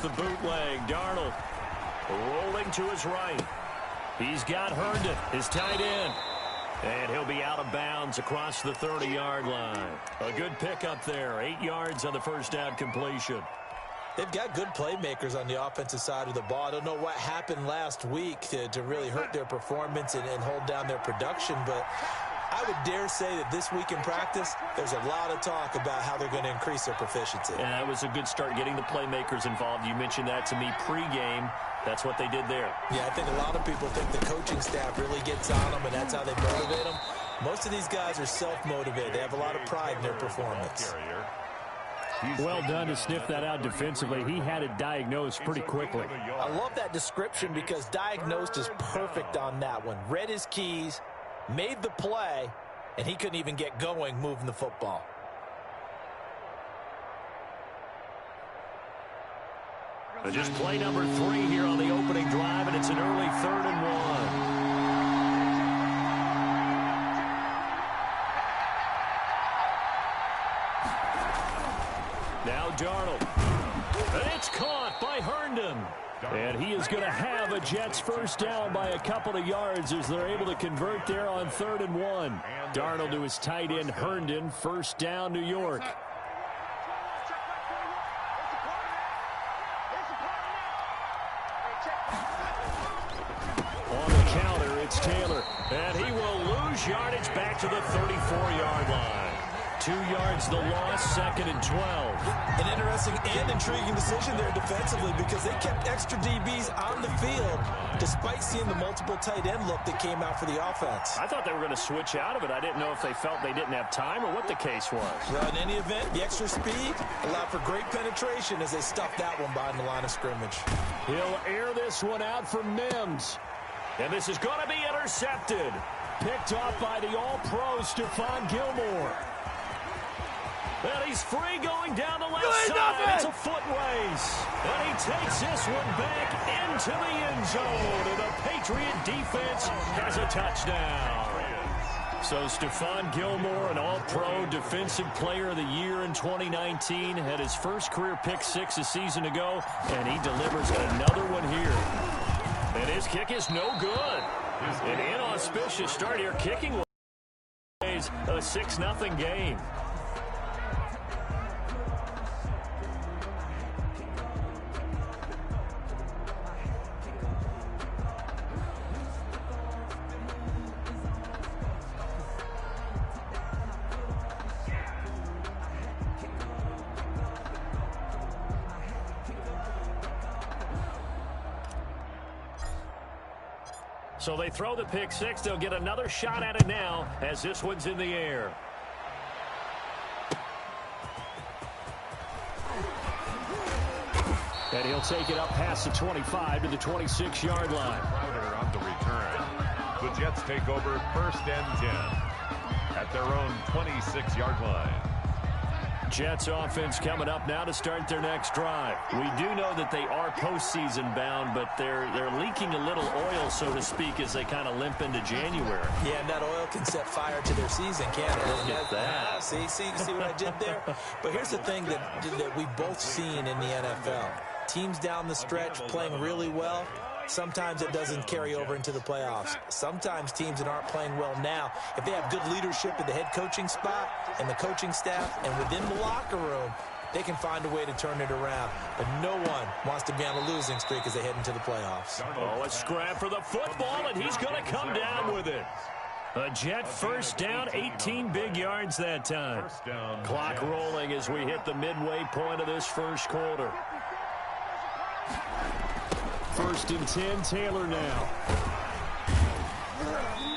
off the bootleg. Darnold rolling to his right. He's got Herndon, his tight end. And he'll be out of bounds across the 30-yard line. A good pickup there. 8 yards on the first down completion. They've got good playmakers on the offensive side of the ball. I don't know what happened last week to really hurt their performance and hold down their production, but I would dare say that this week in practice, there's a lot of talk about how they're going to increase their proficiency. And that was a good start getting the playmakers involved. You mentioned that to me pregame. That's what they did there. Yeah, I think a lot of people think the coaching staff really gets on them, and that's how they motivate them. Most of these guys are self-motivated. They have a lot of pride in their performance. Well done to sniff that out defensively. He had it diagnosed pretty quickly. I love that description because diagnosed is perfect on that one. Read his keys, made the play, and he couldn't even get going moving the football. Just play number 3 here on the opening drive, and it's an early 3rd and 1. Now Darnold. And it's caught by Herndon. And he is going to have a Jets first down by a couple of yards as they're able to convert there on 3rd and 1. Darnold to his tight end Herndon. First down, New York. On the counter, it's Taylor. And he will lose yardage back to the 34-yard line. 2 yards the loss, 2nd and 12. An interesting and intriguing decision there defensively because they kept extra DBs on the field despite seeing the multiple tight end look that came out for the offense. I thought they were going to switch out of it. I didn't know if they felt they didn't have time or what the case was. Well, in any event, the extra speed allowed for great penetration as they stuffed that one behind the line of scrimmage. He'll air this one out for Mims. And this is going to be intercepted. Picked off by the all-pro Stephon Gilmore. And he's free going down the left side. It's a foot race. And he takes this one back into the end zone. And the Patriot defense has a touchdown. So Stephon Gilmore, an all-pro defensive player of the year in 2019, had his first career pick 6 a season ago, and he delivers another one here. And his kick is no good. An inauspicious start here. Kicking a 6-0 game. So they throw the pick 6. They'll get another shot at it now as this one's in the air. And he'll take it up past the 25 to the 26-yard line. Crowder on the return. The Jets take over 1st and 10 at their own 26-yard line. Jets offense coming up now to start their next drive. We do know that they are postseason bound, but they're leaking a little oil, so to speak, as they kind of limp into January. Yeah, and that oil can set fire to their season, can't it? Look at that. See what I did there? But here's the thing that we've both seen in the NFL. Teams down the stretch playing really well. Sometimes it doesn't carry over into the playoffs. Sometimes teams that aren't playing well now, if they have good leadership at the head coaching spot and the coaching staff and within the locker room, they can find a way to turn it around. But no one wants to be on a losing streak as they head into the playoffs. Oh, a scrap for the football, and he's going to come down with it. A Jet first down, 18 big yards that time. Clock rolling as we hit the midway point of this first quarter. 1st and 10, Taylor now.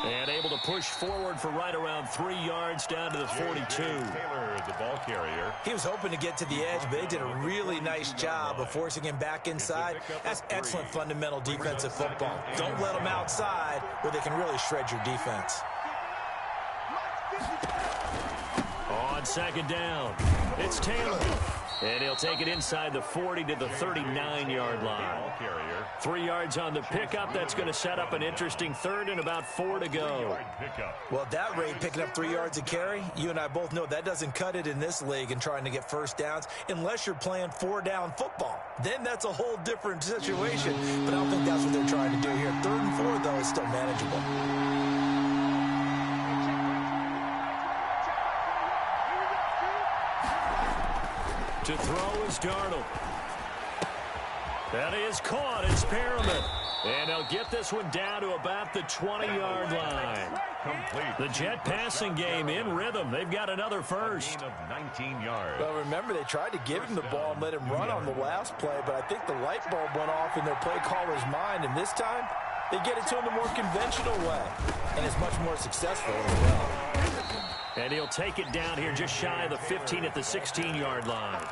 And able to push forward for right around 3 yards down to the 42. Taylor, the ball carrier. He was hoping to get to the edge, but they did a really nice job of forcing him back inside. That's excellent fundamental defensive football. Don't let them outside where they can really shred your defense. On 2nd down, it's Taylor. And he'll take it inside the 40 to the 39-yard line. 3 yards on the pickup. That's going to set up an interesting third and about 4 to go. Well, at that rate, picking up 3 yards a carry, you and I both know that doesn't cut it in this league and trying to get first downs unless you're playing 4-down football. Then that's a whole different situation. But I don't think that's what they're trying to do here. 3rd and 4, though, is still manageable. To throw is Darnold. That is caught. It's Perriman. And they'll get this one down to about the 20-yard line. Complete. The Jet passing game in rhythm. They've got another first. Gain of 19 yards. Well, remember, they tried to give him the ball and let him run on the last play, but I think the light bulb went off in their play caller's mind, and this time they get it to him the more conventional way, and it's much more successful as well. And he'll take it down here just shy of the 15 at the 16-yard line.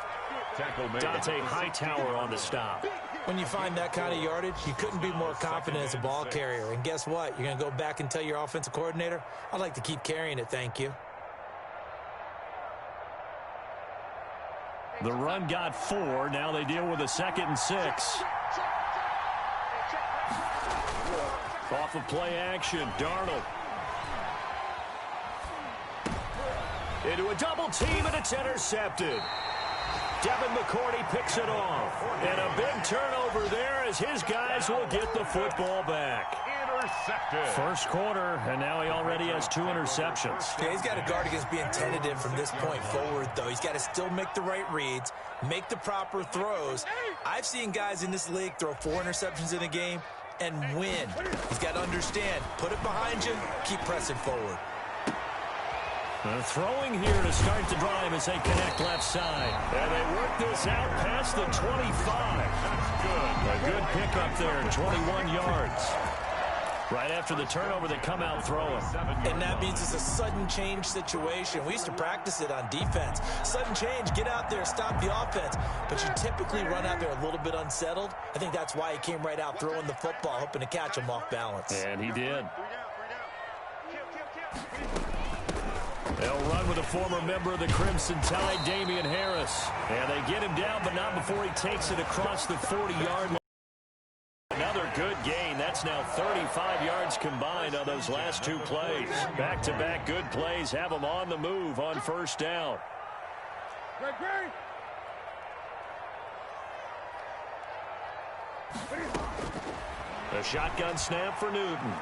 Dante Hightower on the stop. When you find that kind of yardage, you couldn't be more confident as a ball carrier. And guess what? You're going to go back and tell your offensive coordinator, I'd like to keep carrying it, thank you. The run got 4. Now they deal with a 2nd and 6. Off of play action, Darnold. Into a double team, and it's intercepted. Devin McCourty picks it off. And a big turnover there as his guys will get the football back. Intercepted. First quarter, and now he already has 2 interceptions. Yeah, he's got to guard against being tentative from this point forward, though. He's got to still make the right reads, make the proper throws. I've seen guys in this league throw 4 interceptions in a game and win. He's got to understand, put it behind you, keep pressing forward. Throwing here to start the drive as they connect left side. And they work this out past the 25. That's good. A good pickup there, 21 yards. Right after the turnover, they come out throwing. And that means it's a sudden change situation. We used to practice it on defense. Sudden change, get out there, stop the offense. But you typically run out there a little bit unsettled. I think that's why he came right out throwing the football, hoping to catch him off balance. And he did. They'll run with a former member of the Crimson Tide, Damian Harris. And they get him down, but not before he takes it across the 40-yard line. Another good gain. That's now 35 yards combined on those last 2 plays. Back-to-back good plays have them on the move on first down. A shotgun snap for Newton.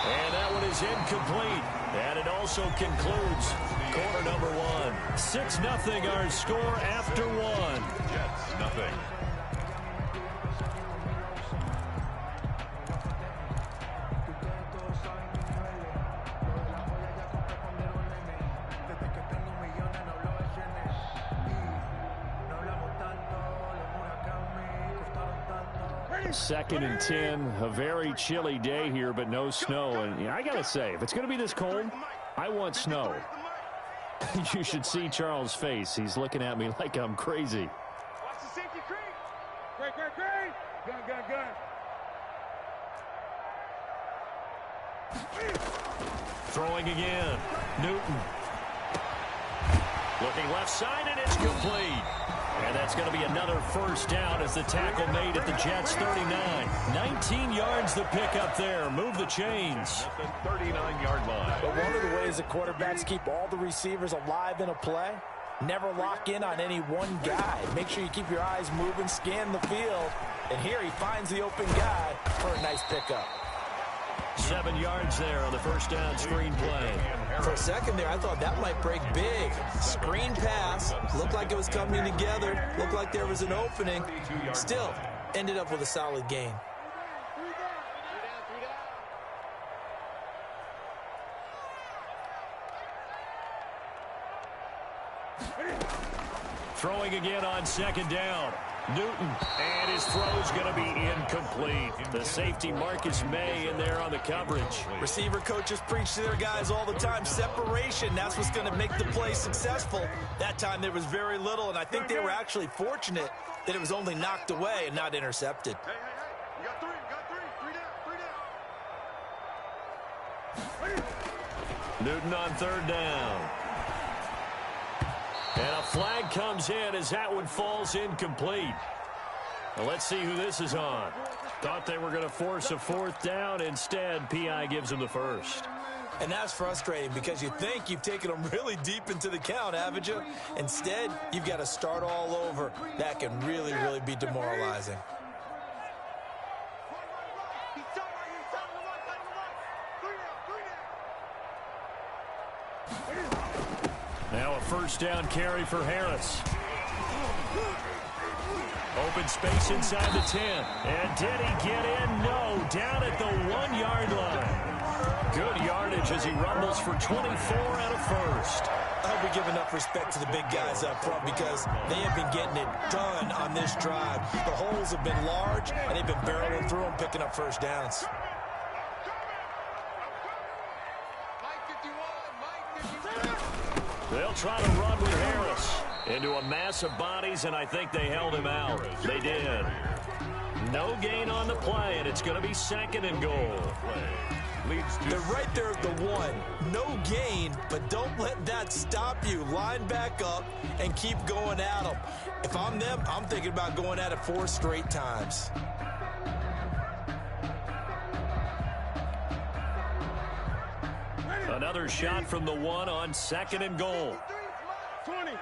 And that one is incomplete. And it also concludes quarter number 1. 6-0 our score after 1. Jets, nothing. Second and 10, a very chilly day here, but no snow. And I got to say, if it's going to be this cold, I want snow. You should see Charles' face. He's looking at me like I'm crazy. Watch the safety creek. Great. Good. Throwing again. Newton. Looking left side, and it's complete. And that's going to be another first down as the tackle made at the Jets' 39. 19 yards the pickup there. Move the chains. At the 39-yard line. But one of the ways that quarterbacks keep all the receivers alive in a play, never lock in on any one guy. Make sure you keep your eyes moving, scan the field. And here he finds the open guy for a nice pickup. 7 yards there on the first down screen play. For a second there, I thought that might break big. Screen pass. Looked like it was coming together. Looked like there was an opening. Still, ended up with a solid gain. Throwing again on second down. Newton, and his throw's going to be incomplete. The safety Marcus May in there on the coverage. Receiver coaches preach to their guys all the time. Separation, that's what's going to make the play successful. That time there was very little, and I think they were actually fortunate that it was only knocked away and not intercepted. Hey. You got three. Three down. Newton on third down. And a flag comes in as that one falls incomplete. Well, let's see who this is on. Thought they were going to force a fourth down. Instead, P.I. gives them the first. And that's frustrating because you think you've taken them really deep into the count, haven't you? Instead, you've got to start all over. That can really, really be demoralizing. Now a first down carry for Harris. Open space inside the 10. And did he get in? No. Down at the 1-yard line. Good yardage as he rumbles for 24 and a first. I hope we give enough respect to the big guys up front because they have been getting it done on this drive. The holes have been large, and they've been barreling through them, picking up first downs. They'll try to run with Harris into a mass of bodies, and I think they held him out. They did. No gain on the play, and it's going to be 2nd and goal. They're right there at the 1. No gain, but don't let that stop you. Line back up and keep going at them. If I'm them, I'm thinking about going at it 4 straight times. Another shot from the 1 on 2nd and goal. 20.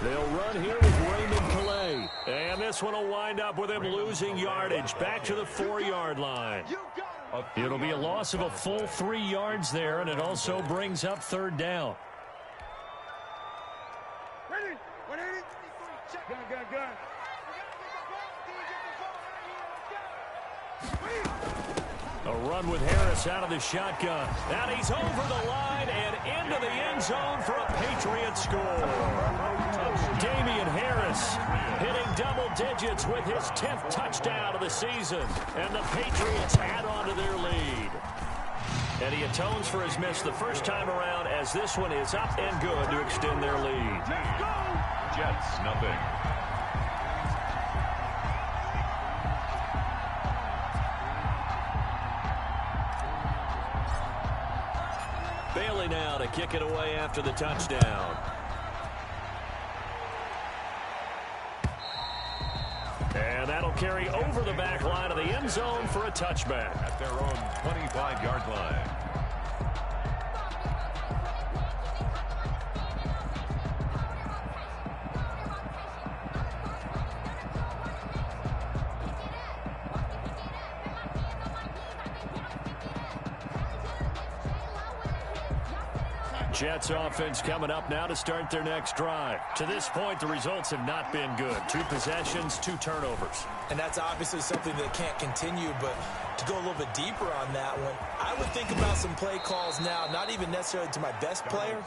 They'll run here with Raymond Calais. And this one will wind up with him losing yardage back to the 4-yard line. It'll be a loss of a full 3 yards there, and it also brings up 3rd down. Ready? 180. Gun. A run with Harris out of the shotgun. And he's over the line and into the end zone for a Patriot score. Damian Harris hitting double digits with his 10th touchdown of the season. And the Patriots add on to their lead. And he atones for his miss the first time around as this one is up and good to extend their lead. Jets, nothing. Bailey now to kick it away after the touchdown. And that'll carry over the back line of the end zone for a touchback. At their own 25-yard line. Jets offense coming up now to start their next drive. To this point, the results have not been good. 2 possessions, 2 turnovers. And that's obviously something that can't continue, but to go a little bit deeper on that one, I would think about some play calls now, not even necessarily to my best player,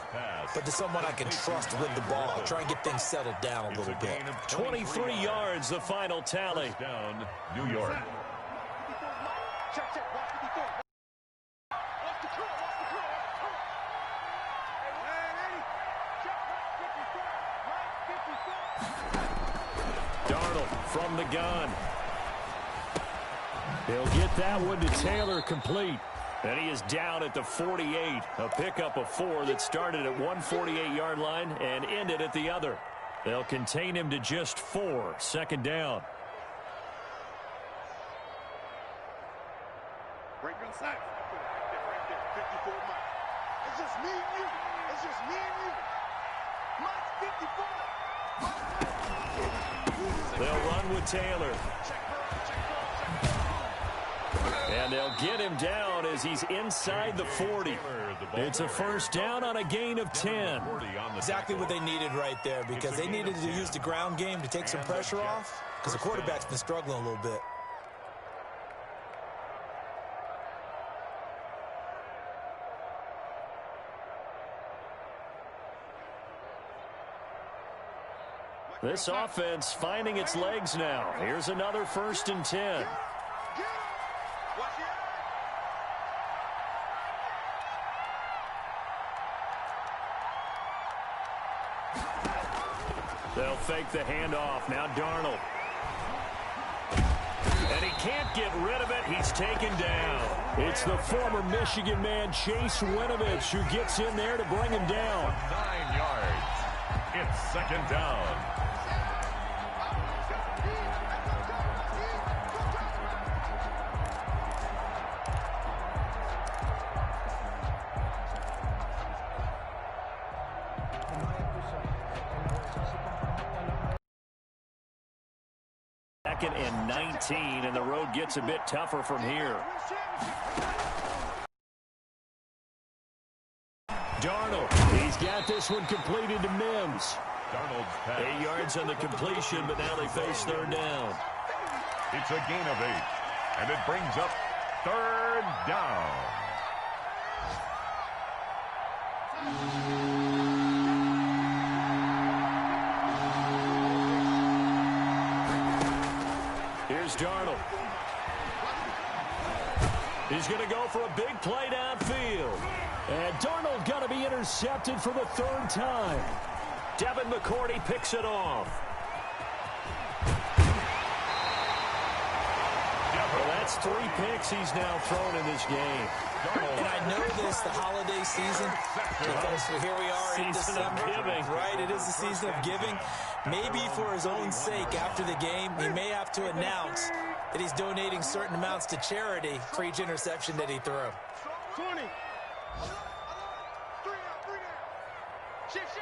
but to someone I can trust with the ball. Try and get things settled down a little bit. 23 yards, the final tally. Down, New York. Check. Watch 54. Watch the curl. Darnold from the gun. They'll get that one to Taylor complete. And he is down at the 48. A pickup of 4 that started at 148-yard line and ended at the other. They'll contain him to just 4. 2nd down. Break inside. Right there. 54 Mike. It's just me and you. Mike's 54. They'll run with Taylor. And they'll get him down as he's inside the 40. It's a first down on a gain of 10. Exactly what they needed right there, because they needed to use the ground game to take some pressure off, because the quarterback's been struggling a little bit. This offense finding its legs now. Here's another 1st and 10. They'll fake the handoff. Now Darnold. And he can't get rid of it. He's taken down. It's the former Michigan man, Chase Winovich, who gets in there to bring him down. 9 yards. It's second down. Second and 19, and the road gets a bit tougher from here. Darnold, he's got this one completed to Mims. Darnold's pass. 8 yards on the completion, but now they face third down. It's a gain of 8, and it brings up third down. Here's Darnold. He's going to go for a big play downfield. And Darnold going to be intercepted for the third time. Devin McCourty picks it off. Well, that's 3 picks he's now thrown in this game. And I know this, the holiday season, because here we are in December. Right, it is the season of giving. Maybe for his own sake, after the game, he may have to announce that he's donating certain amounts to charity for each interception that he threw. 20. 3 down. Shift.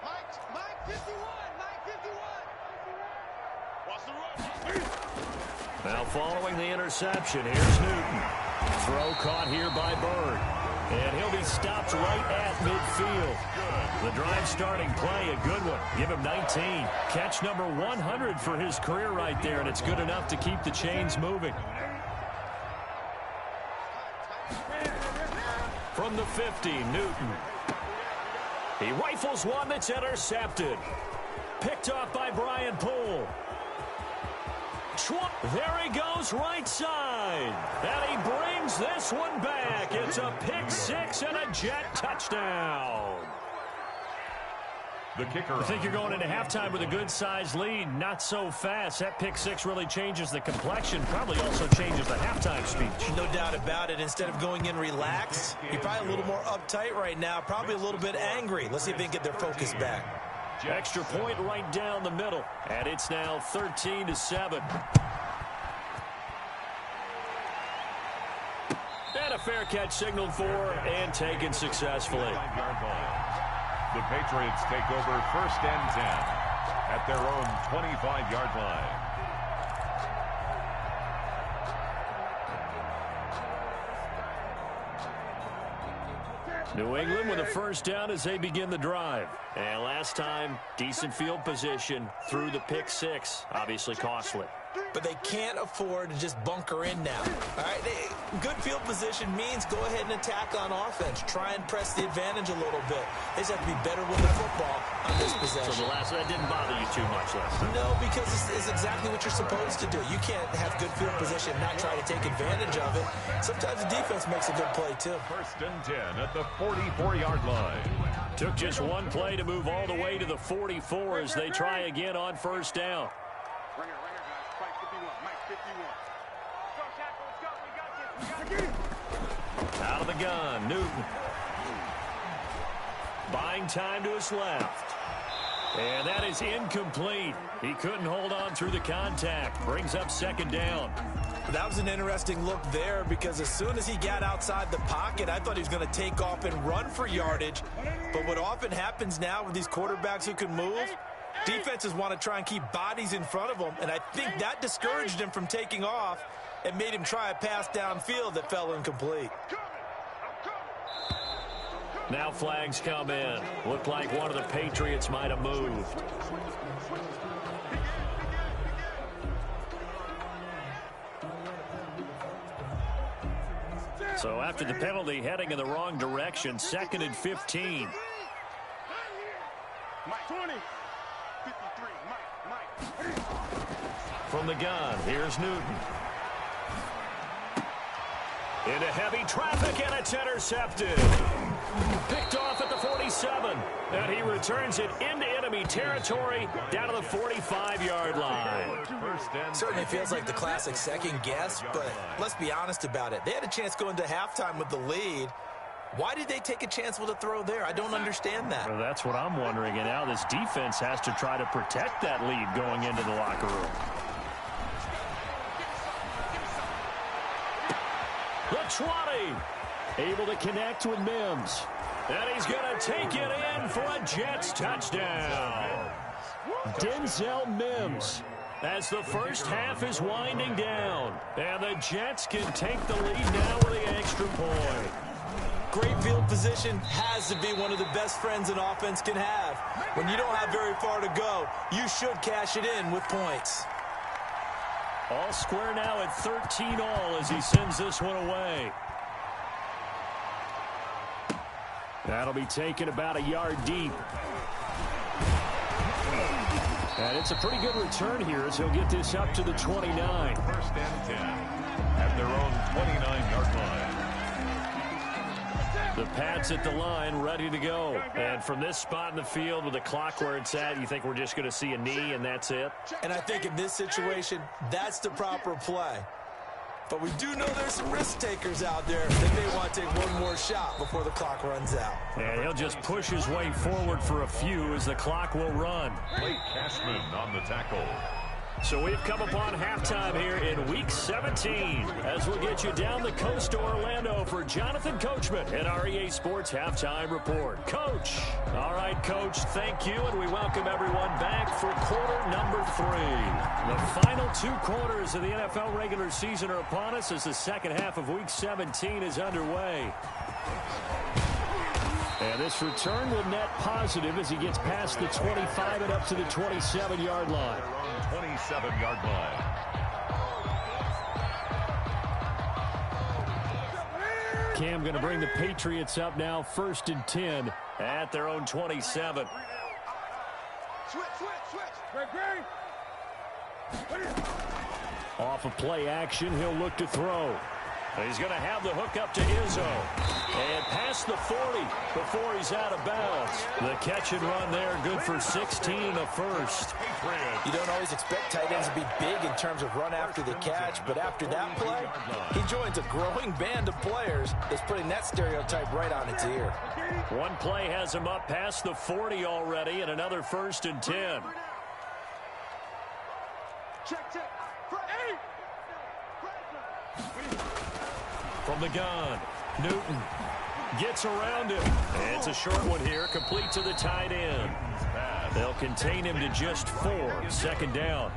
Mike 51. Watch the run. Now following the interception, here's Newton. Throw caught here by Bird. And he'll be stopped right at midfield. The drive starting play, a good one. Give him 19. Catch number 100 for his career right there, and it's good enough to keep the chains moving. From the 50, Newton. He rifles one that's intercepted. Picked off by Brian Poole. There he goes right side. And he brings this one back. It's a pick 6 and a Jet touchdown. The kicker. I think you're going into halftime with a good-sized lead. Not so fast. That pick 6 really changes the complexion. Probably also changes the halftime speech. No doubt about it. Instead of going in relaxed, you're probably a little more uptight right now. Probably a little bit angry. Let's see if they can get their focus back. Extra point right down the middle. And it's now 13-7. And a fair catch signaled for and taken successfully. The Patriots take over first and 10 at their own 25-yard line. New England with a first down as they begin the drive. And last time, decent field position through the pick 6. Obviously costly. But they can't afford to just bunker in now. All right, good field position means go ahead and attack on offense. Try and press the advantage a little bit. They just have to be better with the football on this possession. So that didn't bother you too much last time? No, because it's exactly what you're supposed to do. You can't have good field position and not try to take advantage of it. Sometimes the defense makes a good play, too. First and 10 at the 44-yard line. Took just one play to move all the way to the 44 as they try again on first down. Out of the gun, Newton. Buying time to his left. And that is incomplete. He couldn't hold on through the contact. Brings up second down. That was an interesting look there because as soon as he got outside the pocket, I thought he was going to take off and run for yardage. But what often happens now with these quarterbacks who can move, defenses want to try and keep bodies in front of them. And I think that discouraged him from taking off and made him try a pass downfield that fell incomplete. Now flags come in. Looked like one of the Patriots might have moved. So after the penalty, heading in the wrong direction, 2nd and 15. Mike 20. 53. Mike. From the gun, here's Newton. Into heavy traffic, and it's intercepted. Picked off at the 47. And he returns it into enemy territory down to the 45-yard line. Certainly feels like the classic second guess, but let's be honest about it. They had a chance going to halftime with the lead. Why did they take a chance with a throw there? I don't understand that. Well, that's what I'm wondering. And now this defense has to try to protect that lead going into the locker room. The 20. Able to connect with Mims. And he's going to take it in for a Jets touchdown. Denzel Mims, as the first half is winding down. And the Jets can take the lead now with the extra point. Great field position has to be one of the best friends an offense can have. When you don't have very far to go, you should cash it in with points. All square now at 13 all as he sends this one away. That'll be taken about a yard deep. And it's a pretty good return here as he'll get this up to the 29. First and 10 at their own 29-yard line. The Pats at the line, ready to go. And from this spot in the field with the clock where it's at, you think we're just going to see a knee and that's it? And I think in this situation, that's the proper play. But we do know there's some risk takers out there that may want to take one more shot before the clock runs out. And he'll just push his way forward for a few as the clock will run. Blake Cashman on the tackle. So we've come upon halftime here in Week 17 as we'll get you down the coast to Orlando for Jonathan Coachman at our EA Sports Halftime Report. Coach. All right, Coach, thank you, and we welcome everyone back for quarter number 3. The final 2 quarters of the NFL regular season are upon us as the second half of Week 17 is underway. And this return will net positive as he gets past the 25 and up to the 27-yard line. 27-yard line. Cam going to bring the Patriots up now, 1st and 10 at their own 27. Off of play action, he'll look to throw. He's going to have the hook up to Izzo. And past the 40 before he's out of bounds. The catch and run there, good for 16 and a first. You don't always expect tight ends to be big in terms of run after the catch, but after that play, he joins a growing band of players that's putting that stereotype right on its ear. One play has him up past the 40 already, and another 1st and 10. Check. From the gun, Newton gets around him. And it's a short one here, complete to the tight end. They'll contain him to just 4, 2nd down.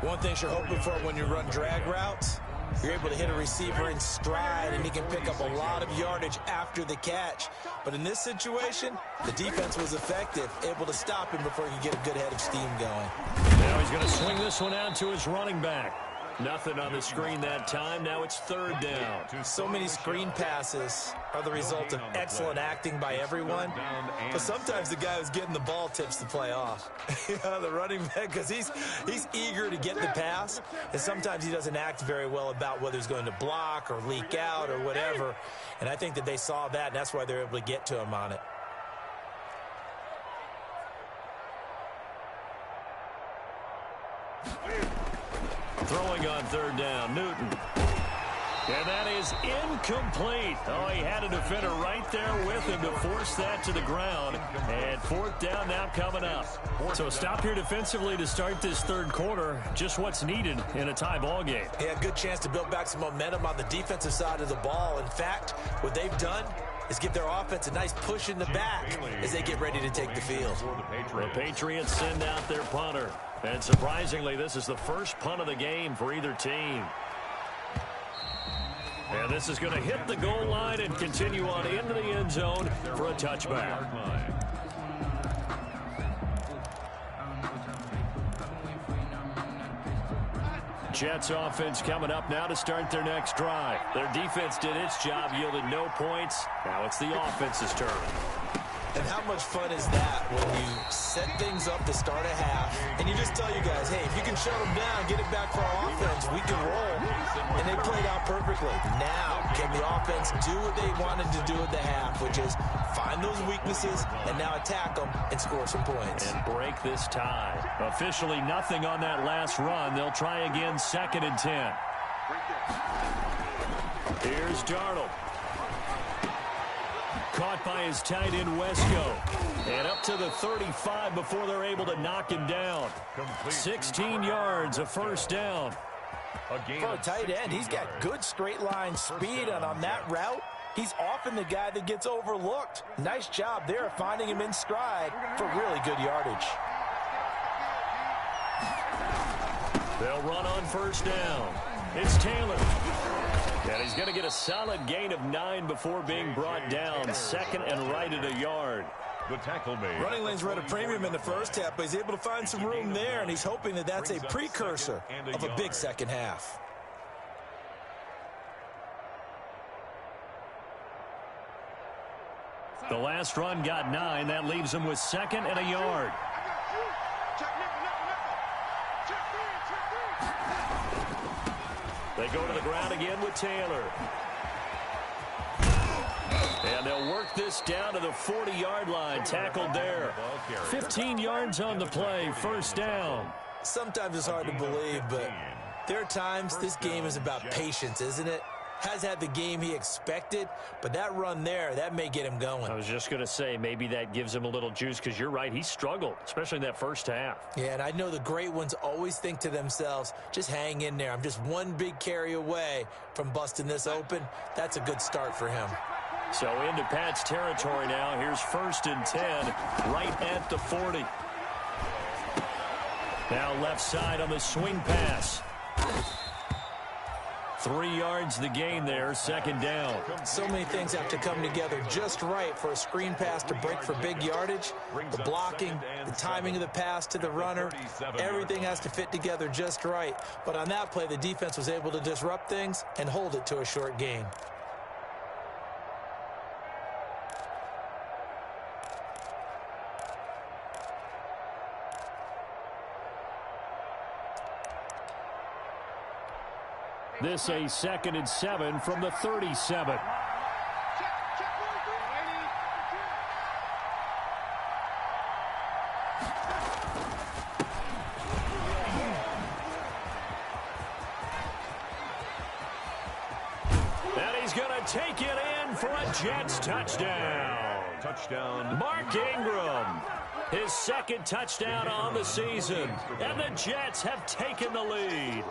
One thing you're hoping for when you run drag routes, you're able to hit a receiver in stride, and he can pick up a lot of yardage after the catch. But in this situation, the defense was effective, able to stop him before he could get a good head of steam going. Now he's going to swing this one out to his running back. Nothing on the screen that time. Now it's 3rd down. So many screen passes are the result of excellent acting by everyone. But sometimes the guy who's getting the ball tips the play off. The running back, because he's eager to get the pass. And sometimes he doesn't act very well about whether he's going to block or leak out or whatever. And I think that they saw that, and that's why they're able to get to him on it. Throwing on 3rd down, Newton. And that is incomplete. Oh, he had a defender right there with him to force that to the ground. And 4th down now coming up. So a stop here defensively to start this 3rd quarter. Just what's needed in a tie ball game. Yeah, good chance to build back some momentum on the defensive side of the ball. In fact, what they've done is give their offense a nice push in the back as they get ready to take the field. The Patriots send out their punter. And surprisingly, this is the first punt of the game for either team. And this is going to hit the goal line and continue on into the end zone for a touchback. Jets offense coming up now to start their next drive. Their defense did its job, yielded no points. Now it's the offense's turn. And how much fun is that when you set things up to start a half and you just tell you guys, hey, if you can shut them down, get it back for our offense, we can roll. And they played out perfectly. Now, can the offense do what they wanted to do at the half, which is find those weaknesses and now attack them and score some points. And break this tie. Officially nothing on that last run. They'll try again, 2nd and 10. Here's Darnold. Caught by his tight end, Wesco. And up to the 35 before they're able to knock him down. 16 yards, a first down. For a tight end, he's got good straight line speed, and on that route, he's often the guy that gets overlooked. Nice job there of finding him in stride for really good yardage. They'll run on first down. It's Taylor. And he's going to get a solid gain of 9 before being brought down. 2nd and right at a yard. The tackle made. Running lanes were at a premium in the first half, but he's able to find some room there, and he's hoping that that's a precursor of a big second half. The last run got 9. That leaves him with 2nd and a yard. They go to the ground again with Taylor. And they'll work this down to the 40-yard line. Tackled there. 15 yards on the play. First down. Sometimes it's hard to believe, but there are times this game is about patience, isn't it? Has had the game he expected, but that run there, that may get him going. I was just going to say, maybe that gives him a little juice, because you're right, he struggled, especially in that first half. Yeah, and I know the great ones always think to themselves, just hang in there. I'm just one big carry away from busting this open. That's a good start for him. So into Pat's territory now. Here's 1st and 10, right at the 40. Now left side on the swing pass. 3 yards the gain there, 2nd down. So many things have to come together just right for a screen pass to break for big yardage. The blocking, the timing of the pass to the runner, everything has to fit together just right. But on that play, the defense was able to disrupt things and hold it to a short gain. This a 2nd and 7 from the 37. And he's going to take it in for a Jets touchdown. Touchdown. Mark Ingram. His 2nd touchdown on the season. And the Jets have taken the lead.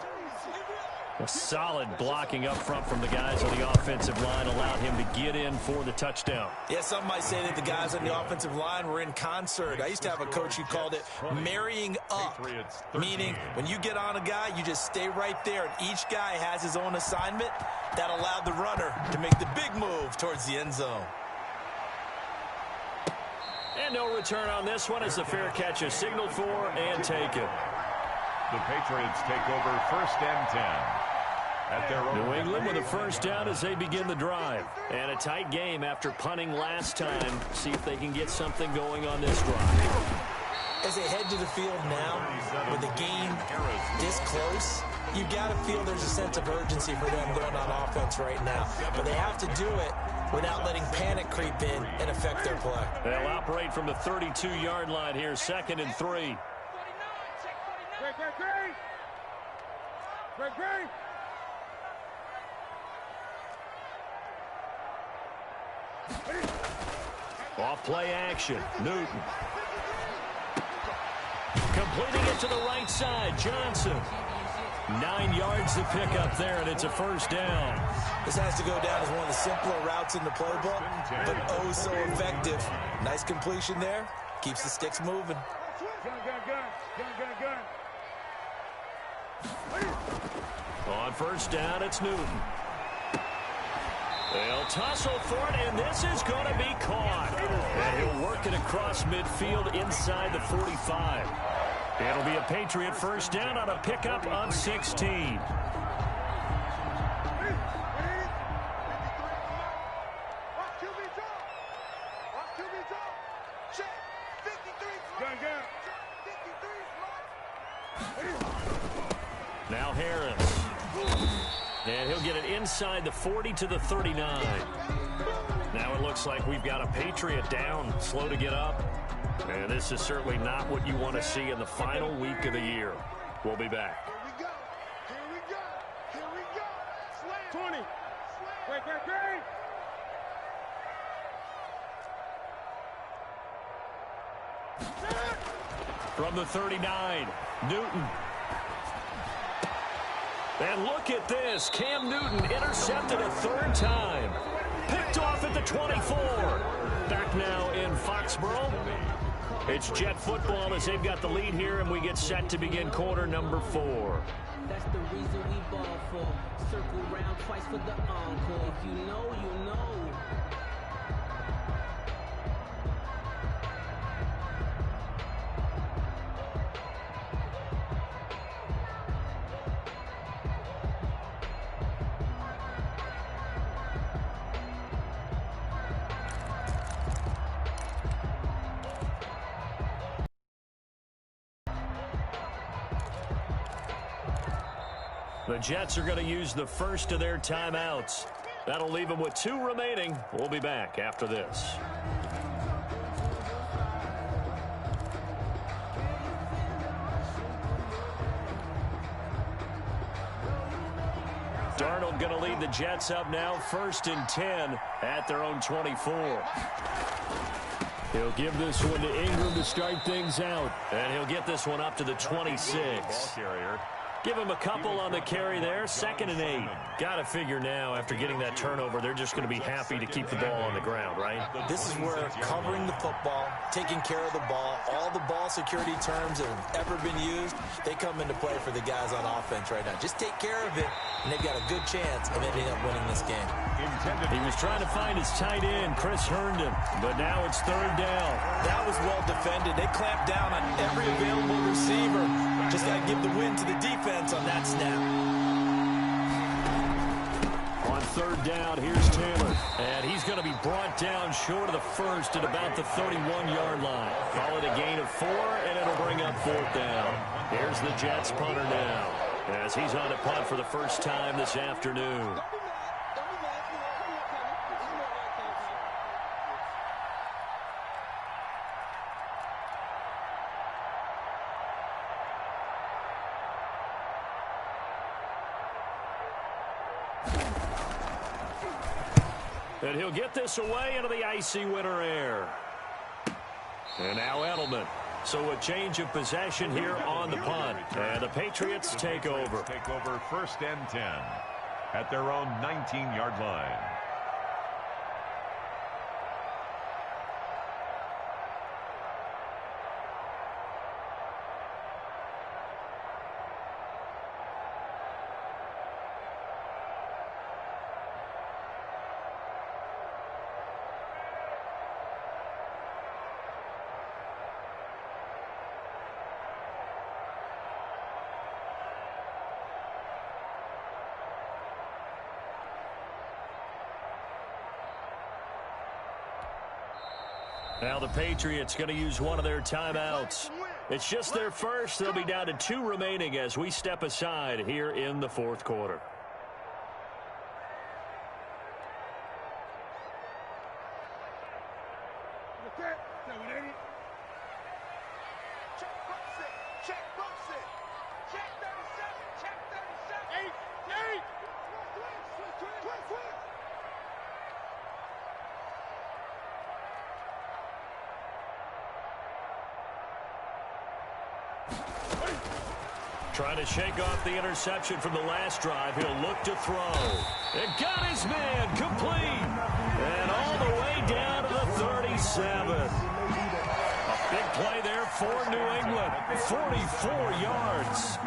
A solid blocking up front from the guys on the offensive line allowed him to get in for the touchdown. Yeah, some might say that the guys on the offensive line were in concert. I used to have a coach who called it marrying up, meaning when you get on a guy, you just stay right there, and each guy has his own assignment. That allowed the runner to make the big move towards the end zone. And no return on this one as the fair catch is signaled for and taken. The Patriots take over 1st and 10. At their own New England with a first down as they begin the drive. And a tight game after punting last time. See if they can get something going on this drive. As they head to the field now, with the game this close, you've got to feel there's a sense of urgency for them going on offense right now. But they have to do it without letting panic creep in and affect their play. They'll operate from the 32-yard line here, 2nd and 3. Great. Off play action. Newton. Completing it to the right side. Johnson. 9 yards to pick up there, and it's a first down. This has to go down as one of the simpler routes in the playbook, but oh so effective. Nice completion there. Keeps the sticks moving. On first down, it's Newton. They'll tussle for it, and this is going to be caught. And he'll work it across midfield inside the 45. It'll be a Patriot first down on a pickup on 16. Now Harris. And he'll get it inside the 40 to the 39. Now it looks like we've got a Patriot down, slow to get up. And this is certainly not what you want to see in the final week of the year. We'll be back. Here we go. Here we go. Here we go. Slam. 20. Wait. From the 39, Newton. And look at this. Cam Newton intercepted a third time. Picked off at the 24. Back now in Foxborough. It's Jet football as they've got the lead here, and we get set to begin quarter number 4. That's the reason we ball for. Circle round twice for the encore. If you know, you know. The Jets are going to use the first of their timeouts. That'll leave them with 2 remaining. We'll be back after this. Darnold going to lead the Jets up now, 1st and 10 at their own 24. He'll give this one to Ingram to start things out. And he'll get this one up to the 26. Ball carrier. Give him a couple on the carry there. 2nd and 8. Got to figure now, after getting that turnover, they're just going to be happy to keep the ball on the ground, right? This is where covering the football, taking care of the ball, all the ball security terms that have ever been used, they come into play for the guys on offense right now. Just take care of it, and they've got a good chance of ending up winning this game. He was trying to find his tight end, Chris Herndon, but now it's 3rd down. That was well defended. They clamped down on every available receiver. Just got to give the win to the defense on that snap. On 3rd down, here's Taylor. And he's going to be brought down short of the first at about the 31-yard line. Call it a gain of 4, and it'll bring up 4th down. Here's the Jets punter now, as he's on a punt for the first time this afternoon. And he'll get this away into the icy winter air. And now Edelman. So a change of possession here on the punt. And the Patriots take over. Take over 1st and 10 at their own 19-yard line. Now the Patriots going to use one of their timeouts. It's just their first. They'll be down to 2 remaining as we step aside here in the 4th quarter. Trying to shake off the interception from the last drive. He'll look to throw. And got his man complete. And all the way down to the 37. A big play there for New England. 44 yards.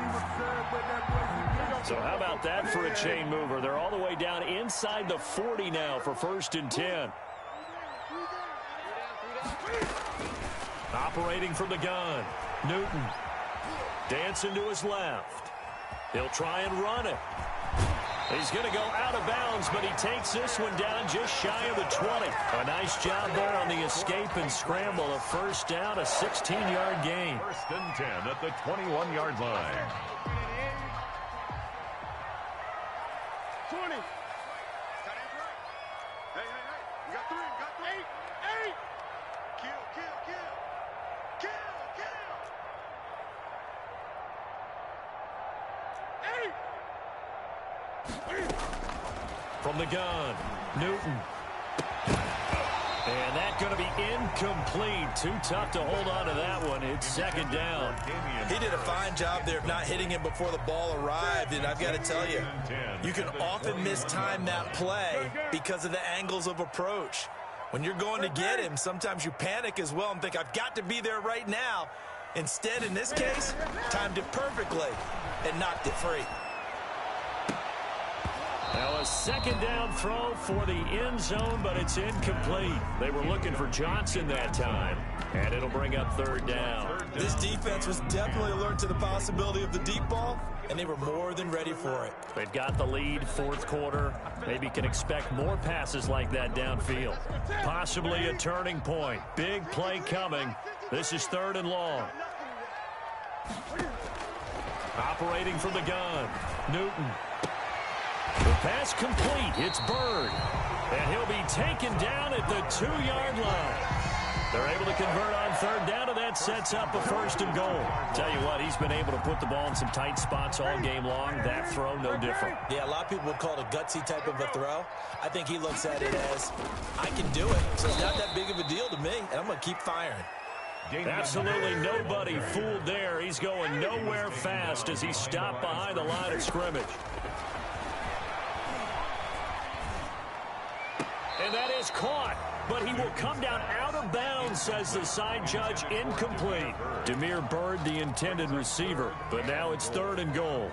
So how about that for a chain mover? They're all the way down inside the 40 now for 1st and 10. Operating from the gun, Newton. Dancing to his left. He'll try and run it. He's going to go out of bounds, but he takes this one down just shy of the 20. A nice job there on the escape and scramble. A 1st down, a 16-yard gain. 1st and 10 at the 21-yard line. Hey, hey, hey. You got 3. You got 3. 8. Kill, kill, kill. Kill, kill. 8. From the gun, Newton. And that's going to be incomplete. Too tough to hold on to that one. It's second down. He did a fine job there of not hitting him before the ball arrived, and I've got to tell you, you can often mistime that play because of the angles of approach. When you're going to get him, sometimes you panic as well and think, I've got to be there right now. Instead, in this case, timed it perfectly and knocked it free. Now a second down throw for the end zone, but it's incomplete. They were looking for Johnson that time, and it'll bring up third down. This defense was definitely alert to the possibility of the deep ball, and they were more than ready for it. They've got the lead, fourth quarter. Maybe can expect more passes like that downfield. Possibly a turning point. Big play coming. This is third and long. Operating from the gun, Newton. The pass complete. It's Byrd. And he'll be taken down at the 2-yard line. They're able to convert on third down, and that sets up a first and goal. Tell you what, he's been able to put the ball in some tight spots all game long. That throw, no different. Yeah, a lot of people would call it a gutsy type of a throw. I think he looks at it as, I can do it. So it's not that big of a deal to me, and I'm going to keep firing. Absolutely nobody fooled there. He's going nowhere fast as he stopped behind the line of scrimmage. And that is caught, but he will come down out of bounds, says the side judge. Incomplete. Damiere Byrd, the intended receiver, but now it's third and goal.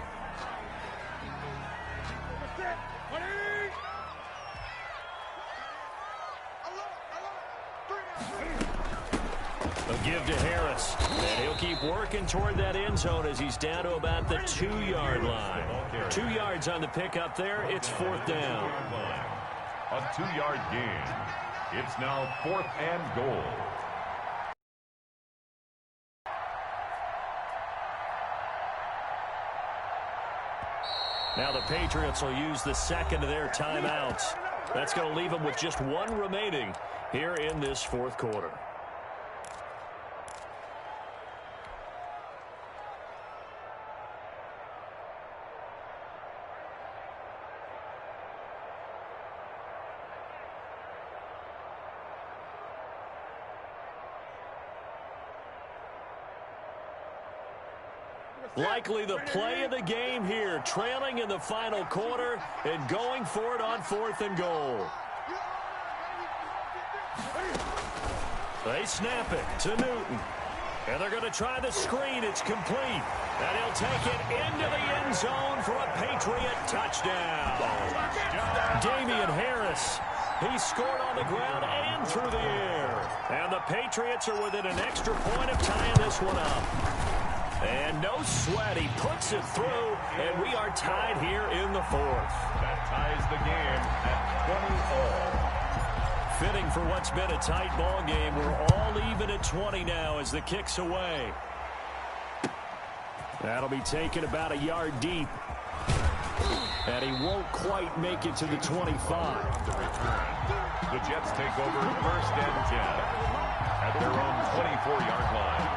A give to Harris, and he'll keep working toward that end zone as he's down to about the 2-yard line. 2 yards on the pickup there. It's fourth down. A 2-yard gain. It's now 4th and goal. Now the Patriots will use the second of their timeouts. That's going to leave them with just one remaining here in this fourth quarter. Likely the play of the game here, trailing in the final quarter and going for it on fourth and goal. They snap it to Newton. And they're going to try the screen. It's complete. And he'll take it into the end zone for a Patriot touchdown. Damian Harris. He scored on the ground and through the air. And the Patriots are within an extra point of tying this one up. And no sweat, he puts it through, and we are tied here in the fourth. That ties the game at 20 all. Fitting for what's been a tight ball game. We're all even at 20 now as the kick's away. That'll be taken about a yard deep. And he won't quite make it to the 25. The Jets take over 1st and 10 at their own 24-yard line.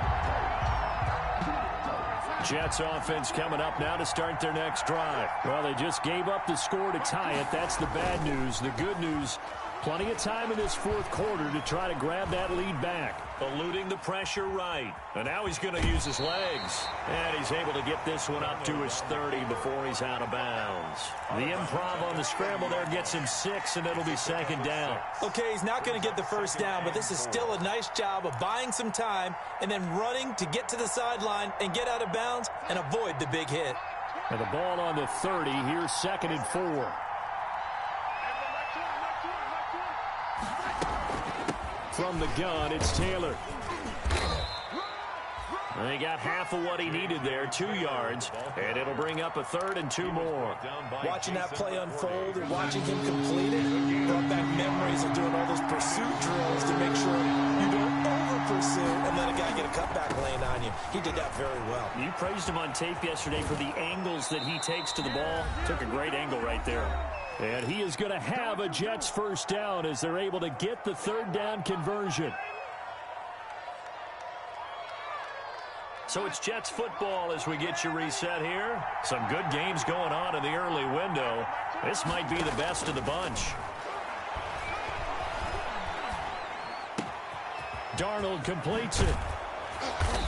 Jets offense coming up now to start their next drive. Well, they just gave up the score to tie it. That's the bad news. The good news, plenty of time in this fourth quarter to try to grab that lead back. Eluding the pressure right. And now he's going to use his legs. And he's able to get this one up to his 30 before he's out of bounds. The improv on the scramble there gets him 6, and it'll be second down. Okay, he's not going to get the first down, but this is still a nice job of buying some time and then running to get to the sideline and get out of bounds and avoid the big hit. And the ball on the 30. Here's 2nd and 4. From the gun, it's Taylor. He got half of what he needed there, 2 yards, and it'll bring up a 3rd and 2 more. Watching that play unfold and watching him complete it brought back memories of doing all those pursuit drills to make sure you don't over-pursue and let a guy get a cutback lane on you. He did that very well. You praised him on tape yesterday for the angles that he takes to the ball. Took a great angle right there. And he is going to have a Jets first down as they're able to get the third down conversion. So it's Jets football as we get you reset here. Some good games going on in the early window. This might be the best of the bunch. Darnold completes it.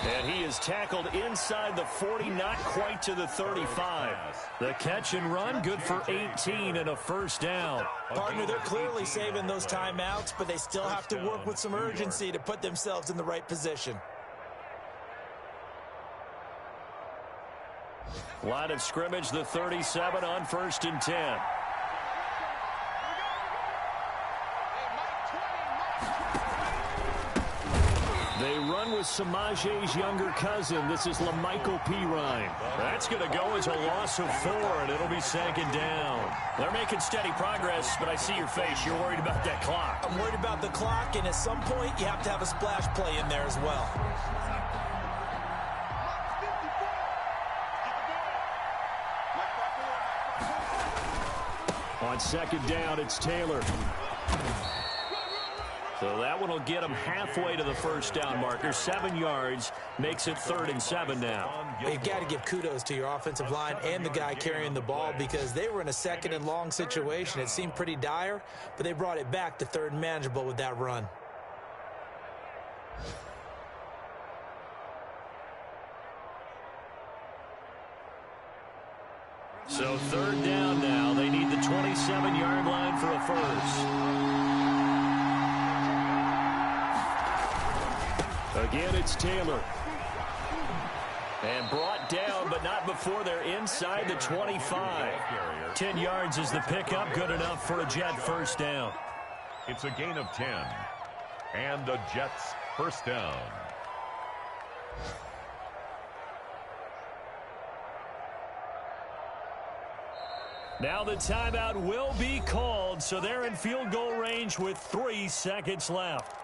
And he is tackled inside the 40, not quite to the 35. The catch and run, good for 18 and a first down. Partner, they're clearly saving those timeouts, but they still have to work with some urgency to put themselves in the right position. Line of scrimmage, the 37 on 1st and 10. They run with Samaje's younger cousin. This is La'Mical Pirine. That's going to go as a loss of 4, and it'll be second down. They're making steady progress, but I see your face. You're worried about that clock. I'm worried about the clock, and at some point, you have to have a splash play in there as well. On second down, it's Taylor. So that one will get him halfway to the first down marker. 7 yards makes it 3rd and 7 now. You've got to give kudos to your offensive line and the guy carrying the ball because they were in a 2nd and long situation. It seemed pretty dire, but they brought it back to 3rd and manageable with that run. So 3rd down now. They need the 27-yard line for a first. Again, it's Taylor. And brought down, but not before they're inside the 25. 10 yards is the pickup. Good enough for a Jet first down. It's a gain of 10. And the Jets first down. Now the timeout will be called, so they're in field goal range with 3 seconds left.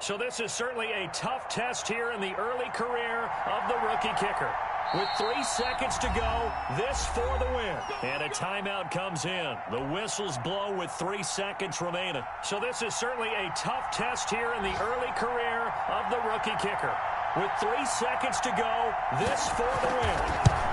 So this is certainly a tough test here in the early career of the rookie kicker. With 3 seconds to go, this for the win. And a timeout comes in. The whistles blow with 3 seconds remaining. So this is certainly a tough test here in the early career of the rookie kicker. With 3 seconds to go, this for the win.